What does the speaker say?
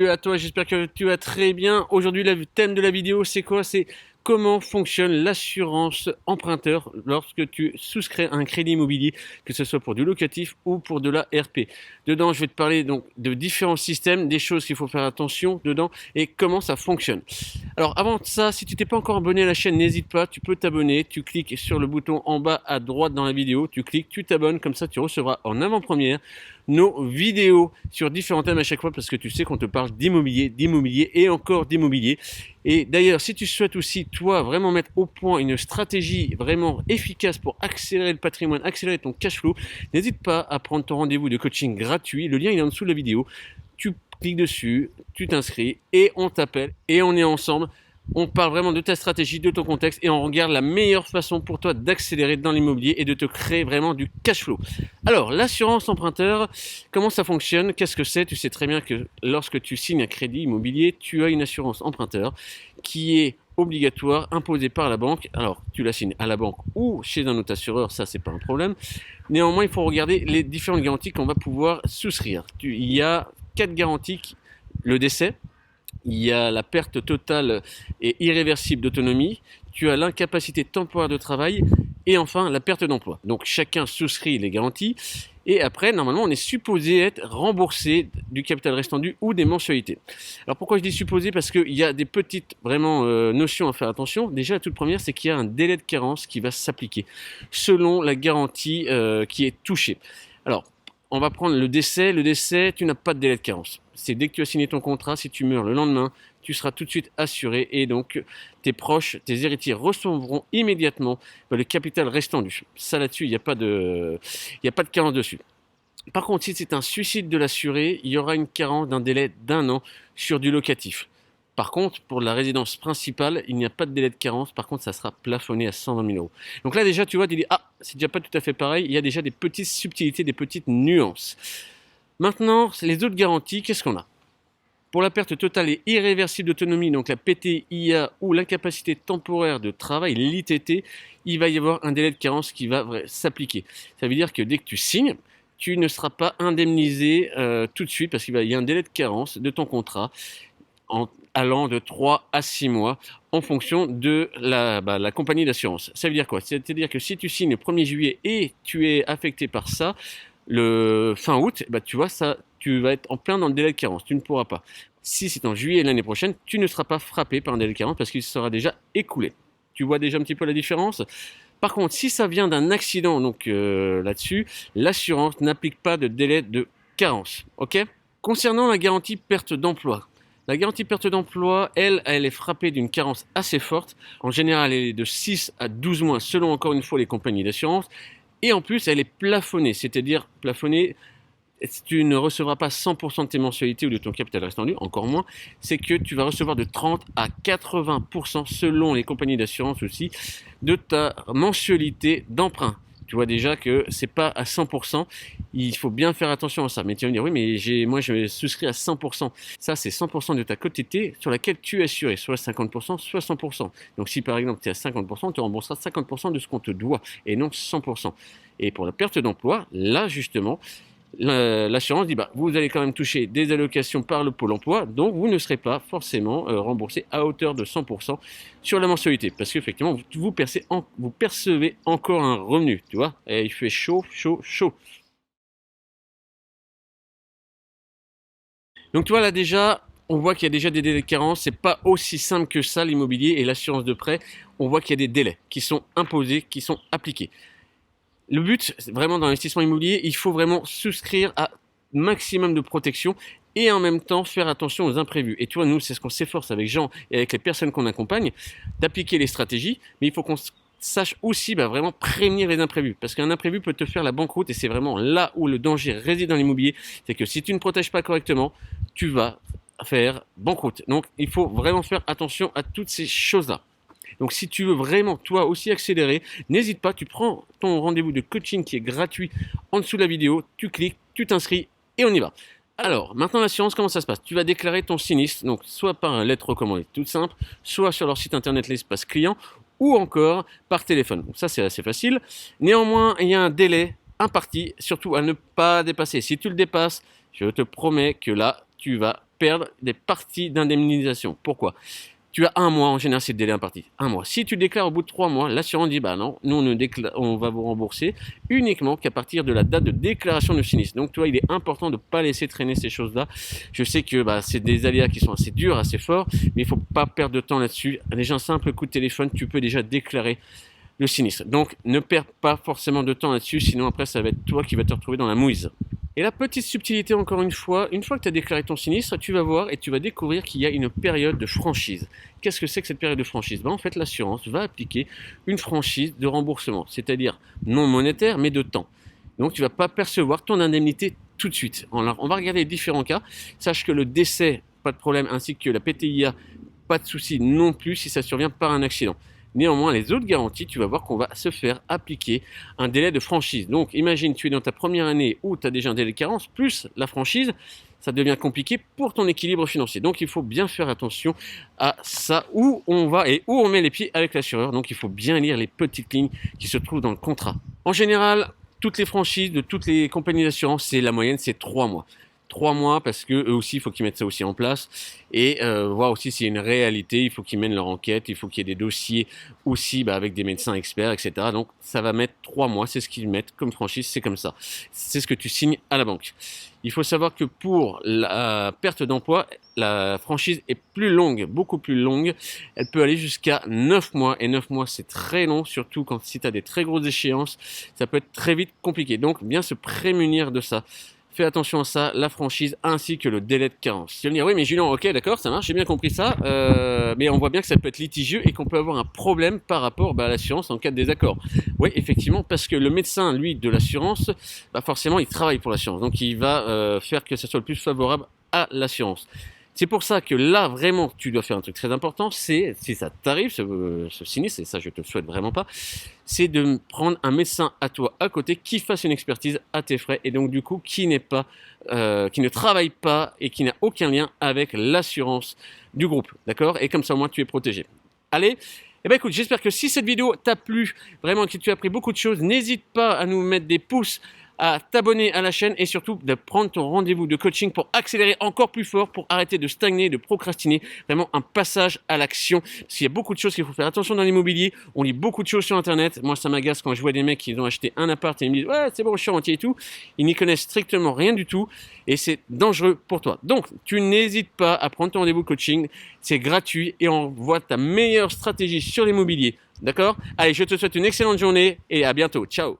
À toi, j'espère que tu vas très bien. Aujourd'hui, le thème de la vidéo, c'est quoi? C'est comment fonctionne l'assurance emprunteur lorsque tu souscris un crédit immobilier, que ce soit pour du locatif ou pour de la RP. Dedans, je vais te parler donc de différents systèmes, des choses qu'il faut faire attention dedans et comment ça fonctionne. Alors avant ça, si tu t'es pas encore abonné à la chaîne, n'hésite pas, tu peux t'abonner, tu cliques sur le bouton en bas à droite dans la vidéo, tu cliques, tu t'abonnes, comme ça tu recevras en avant-première nos vidéos sur différents thèmes à chaque fois parce que tu sais qu'on te parle d'immobilier et encore d'immobilier. Et d'ailleurs, si tu souhaites aussi, toi, vraiment mettre au point une stratégie vraiment efficace pour accélérer le patrimoine, accélérer ton cash flow, n'hésite pas à prendre ton rendez-vous de coaching gratuit. Le lien il est en dessous de la vidéo. Tu cliques dessus, tu t'inscris et on t'appelle et on est ensemble. On parle vraiment de ta stratégie, de ton contexte et on regarde la meilleure façon pour toi d'accélérer dans l'immobilier et de te créer vraiment du cash flow. Alors, l'assurance emprunteur, comment ça fonctionne? Qu'est-ce que c'est? Tu sais très bien que lorsque tu signes un crédit immobilier, tu as une assurance emprunteur qui est obligatoire, imposée par la banque. Alors, tu la signes à la banque ou chez un autre assureur, ça c'est pas un problème. Néanmoins, il faut regarder les différentes garanties qu'on va pouvoir souscrire. Il y a 4 garanties: le décès, il y a la perte totale et irréversible d'autonomie, tu as l'incapacité temporaire de travail et enfin la perte d'emploi. Donc chacun souscrit les garanties et après normalement on est supposé être remboursé du capital restant dû ou des mensualités. Alors pourquoi je dis supposé? Parce qu'il y a des petites vraiment notions à faire attention. Déjà la toute première, c'est qu'il y a un délai de carence qui va s'appliquer selon la garantie qui est touchée. Alors on va prendre le décès. Le décès, tu n'as pas de délai de carence. C'est dès que tu as signé ton contrat, si tu meurs le lendemain, tu seras tout de suite assuré et donc tes proches, tes héritiers recevront immédiatement le capital restant dû. Ça là-dessus, il n'y a pas de carence dessus. Par contre, si c'est un suicide de l'assuré, il y aura une carence d'un délai d'1 an sur du locatif. Par contre, pour la résidence principale, il n'y a pas de délai de carence. Par contre, ça sera plafonné à 120 000 euros. Donc là, déjà, tu vois, tu dis, ah, c'est déjà pas tout à fait pareil. Il y a déjà des petites subtilités, des petites nuances. Maintenant, les autres garanties, qu'est-ce qu'on a? Pour la perte totale et irréversible d'autonomie, donc la PTIA ou l'incapacité temporaire de travail, l'ITT, il va y avoir un délai de carence qui va s'appliquer. Ça veut dire que dès que tu signes, tu ne seras pas indemnisé tout de suite parce qu'il y a un délai de carence de ton contrat allant de 3 à 6 mois en fonction de la compagnie d'assurance. Ça veut dire quoi? C'est-à-dire que si tu signes le 1er juillet et tu es affecté par ça, le fin août, tu vois, ça, tu vas être en plein dans le délai de carence, tu ne pourras pas. Si c'est en juillet l'année prochaine, tu ne seras pas frappé par un délai de carence parce qu'il sera déjà écoulé. Tu vois déjà un petit peu la différence? Par contre, si ça vient d'un accident, donc là-dessus, l'assurance n'applique pas de délai de carence. Ok? Concernant la garantie perte d'emploi, la garantie perte d'emploi, elle est frappée d'une carence assez forte. En général, elle est de 6 à 12 mois selon encore une fois les compagnies d'assurance. Et en plus, elle est plafonnée, c'est-à-dire plafonnée, tu ne recevras pas 100% de tes mensualités ou de ton capital restant dû, encore moins, c'est que tu vas recevoir de 30 à 80% selon les compagnies d'assurance aussi, de ta mensualité d'emprunt. Tu vois déjà que c'est pas à 100%, il faut bien faire attention à ça. Mais tu vas me dire, oui, mais moi je souscris à 100%. Ça, c'est 100% de ta quotité sur laquelle tu es assuré, soit 50%, soit 100%. Donc si par exemple tu es à 50%, tu rembourseras 50% de ce qu'on te doit et non 100%. Et pour la perte d'emploi, là justement, l'assurance dit vous allez quand même toucher des allocations par le Pôle emploi, donc vous ne serez pas forcément remboursé à hauteur de 100% sur la mensualité, parce qu'effectivement vous percevez encore un revenu, tu vois, et il fait chaud, chaud, chaud. Donc tu vois là déjà, on voit qu'il y a déjà des délais de carence, c'est pas aussi simple que ça l'immobilier et l'assurance de prêt, on voit qu'il y a des délais qui sont imposés, qui sont appliqués. Le but, vraiment dans l'investissement immobilier, il faut vraiment souscrire à maximum de protection et en même temps faire attention aux imprévus. Et tu vois, nous, c'est ce qu'on s'efforce avec Jean et avec les personnes qu'on accompagne, d'appliquer les stratégies, mais il faut qu'on sache aussi vraiment prévenir les imprévus. Parce qu'un imprévu peut te faire la banqueroute et c'est vraiment là où le danger réside dans l'immobilier. C'est que si tu ne protèges pas correctement, tu vas faire banqueroute. Donc, il faut vraiment faire attention à toutes ces choses-là. Donc si tu veux vraiment toi aussi accélérer, n'hésite pas, tu prends ton rendez-vous de coaching qui est gratuit en dessous de la vidéo, tu cliques, tu t'inscris et on y va. Alors, maintenant l'assurance, comment ça se passe? Tu vas déclarer ton sinistre, donc soit par une lettre recommandée toute simple, soit sur leur site internet l'espace client, ou encore par téléphone. Donc ça c'est assez facile. Néanmoins, il y a un délai imparti, surtout à ne pas dépasser. Si tu le dépasses, je te promets que là, tu vas perdre des parties d'indemnisation. Pourquoi? Tu as un mois, en général, c'est le délai imparti. Un mois. Si tu déclares au bout de 3 mois, l'assurance dit bah non, nous on va vous rembourser uniquement qu'à partir de la date de déclaration de sinistre. Donc, toi, il est important de ne pas laisser traîner ces choses-là. Je sais que c'est des aléas qui sont assez durs, assez forts, mais il ne faut pas perdre de temps là-dessus. Déjà, un simple coup de téléphone, tu peux déjà déclarer le sinistre. Donc, ne perds pas forcément de temps là-dessus, sinon après, ça va être toi qui vas te retrouver dans la mouise. Et la petite subtilité, encore une fois que tu as déclaré ton sinistre, tu vas voir et tu vas découvrir qu'il y a une période de franchise. Qu'est-ce que c'est que cette période de franchise? En fait, l'assurance va appliquer une franchise de remboursement, c'est-à-dire non monétaire, mais de temps. Donc, tu ne vas pas percevoir ton indemnité tout de suite. On va regarder les différents cas. Sache que le décès, pas de problème, ainsi que la PTIA, pas de souci non plus si ça survient par un accident. Néanmoins, les autres garanties, tu vas voir qu'on va se faire appliquer un délai de franchise. Donc, imagine, tu es dans ta première année où tu as déjà un délai de carence, plus la franchise, ça devient compliqué pour ton équilibre financier. Donc, il faut bien faire attention à ça, où on va et où on met les pieds avec l'assureur. Donc, il faut bien lire les petites lignes qui se trouvent dans le contrat. En général, toutes les franchises de toutes les compagnies d'assurance, la moyenne, c'est 3 mois. 3 mois parce que eux aussi, il faut qu'ils mettent ça aussi en place et voir aussi s'il y a une réalité, il faut qu'ils mènent leur enquête, il faut qu'il y ait des dossiers aussi avec des médecins experts, etc. Donc ça va mettre 3 mois, c'est ce qu'ils mettent comme franchise, c'est comme ça. C'est ce que tu signes à la banque. Il faut savoir que pour la perte d'emploi, la franchise est plus longue, beaucoup plus longue. Elle peut aller jusqu'à 9 mois. Et 9 mois, c'est très long, surtout si tu as des très grosses échéances. Ça peut être très vite compliqué. Donc, bien se prémunir de ça. Fais attention à ça, la franchise ainsi que le délai de carence. Tu vas me dire, oui mais Julien, ok d'accord, ça marche, j'ai bien compris ça, mais on voit bien que ça peut être litigieux et qu'on peut avoir un problème par rapport à l'assurance en cas de désaccord. Oui, effectivement, parce que le médecin, lui, de l'assurance, forcément, il travaille pour l'assurance, donc il va faire que ça soit le plus favorable à l'assurance. C'est pour ça que là, vraiment, tu dois faire un truc très important, c'est, si ça t'arrive, ce sinistre, et ça je te le souhaite vraiment pas, c'est de prendre un médecin à toi à côté qui fasse une expertise à tes frais et donc du coup qui ne travaille pas et qui n'a aucun lien avec l'assurance du groupe, d'accord? Et comme ça au moins tu es protégé. Allez, eh ben écoute, j'espère que si cette vidéo t'a plu, vraiment que tu as appris beaucoup de choses, n'hésite pas à nous mettre des pouces, à t'abonner à la chaîne et surtout de prendre ton rendez-vous de coaching pour accélérer encore plus fort, pour arrêter de stagner, de procrastiner. Vraiment un passage à l'action. Parce qu'il y a beaucoup de choses qu'il faut faire attention dans l'immobilier. On lit beaucoup de choses sur Internet. Moi, ça m'agace quand je vois des mecs qui ont acheté un appart et ils me disent « Ouais, c'est bon, je suis rentier et tout ». Ils n'y connaissent strictement rien du tout et c'est dangereux pour toi. Donc, tu n'hésites pas à prendre ton rendez-vous coaching. C'est gratuit et on voit ta meilleure stratégie sur l'immobilier. D'accord? Allez, je te souhaite une excellente journée et à bientôt. Ciao!